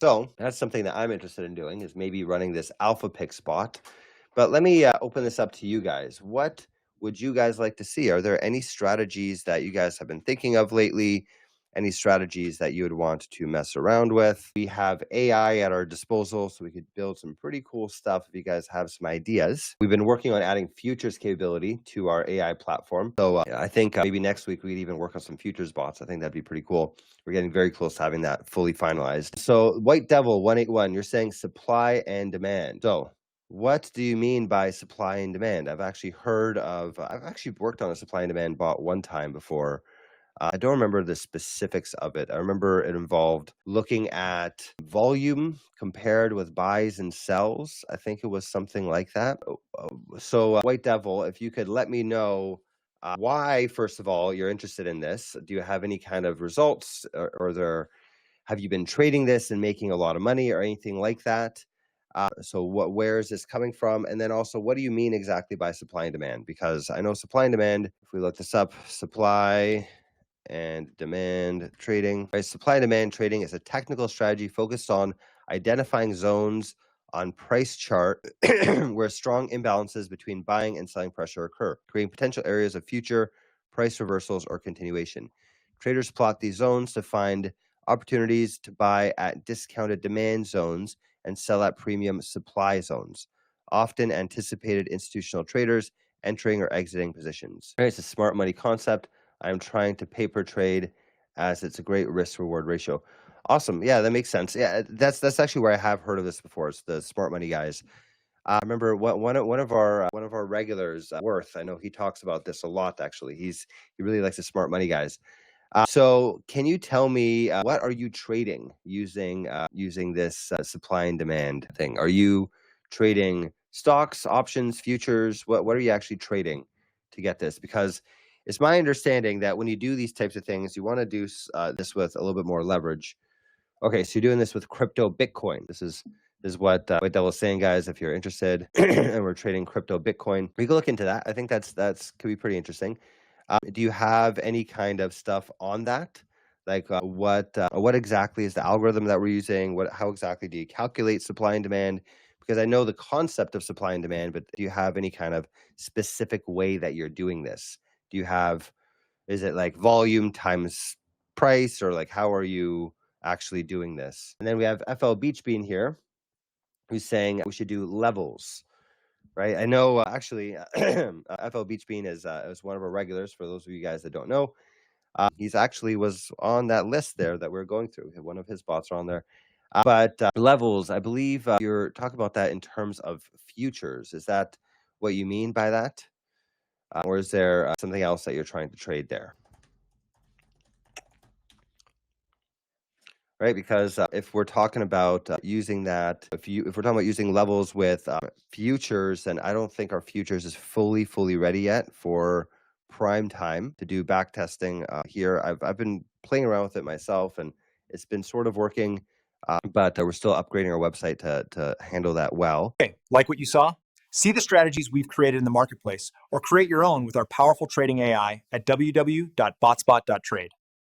So that's something that I'm interested in doing is maybe running this alpha pick spot. But let me open this up to you guys. What would you guys like to see? Are there any strategies that you guys have been thinking of lately? Any strategies that you would want to mess around with? We have AI at our disposal, so we could build some pretty cool stuff if you guys have some ideas. We've been working on adding futures capability to our AI platform. So I think maybe next week we'd even work on some futures bots. I think that'd be pretty cool. We're getting very close to having that fully finalized. So White Devil 181, you're saying supply and demand. So what do you mean by supply and demand? I've actually worked on a supply and demand bot one time before. I don't remember the specifics of it. I remember it involved looking at volume compared with buys and sells. I think it was something like that. So White Devil, if you could let me know why, first of all, you're interested in this. Do you have any kind of results have you been trading this and making a lot of money or anything like that? So where is this coming from? And then also, what do you mean exactly by supply and demand? Because I know supply and demand, if we look this up, supply and demand trading. Right? Supply and demand trading is a technical strategy focused on identifying zones on price chart where strong imbalances between buying and selling pressure occur, creating potential areas of future price reversals or continuation. Traders plot these zones to find opportunities to buy at discounted demand zones and sell at premium supply zones, often anticipated institutional traders entering or exiting positions. Right, it's a smart money concept. I'm trying to paper trade as it's a great risk reward ratio. Awesome. Yeah, that makes sense. Yeah, that's actually where I have heard of this before. It's the smart money guys. I remember one of our regulars, Worth. I know he talks about this a lot. Actually, he really likes the smart money guys. So, can you tell me what are you trading using this supply and demand thing? Are you trading stocks, options, futures? What are you actually trading to get this? Because it's my understanding that when you do these types of things, you want to do this with a little bit more leverage. Okay, so you're doing this with crypto Bitcoin. This is what Devil's saying, guys. If you're interested, and we're trading crypto Bitcoin, we can look into that. I think that's could be pretty interesting. Do you have any kind of stuff on that? Like what exactly is the algorithm that we're using? How exactly do you calculate supply and demand? Because I know the concept of supply and demand, but do you have any kind of specific way that you're doing this? Is it like volume times price, or like how are you actually doing this? And then we have FL Beach Bean here, who's saying we should do levels. Right. I know actually FL Beach Bean is one of our regulars. For those of you guys that don't know, he's actually was on that list there that we're going through. One of his bots are on there. But levels, I believe you're talking about that in terms of futures. Is that what you mean by that? Or is there something else that you're trying to trade there? Right, because if we're talking about using that, if we're talking about using levels with futures, then I don't think our futures is fully ready yet for prime time to do back testing here. I've been playing around with it myself, and it's been sort of working, but we're still upgrading our website to handle that well. Okay, like what you saw? See the strategies we've created in the marketplace, or create your own with our powerful trading AI at www.botspot.trade.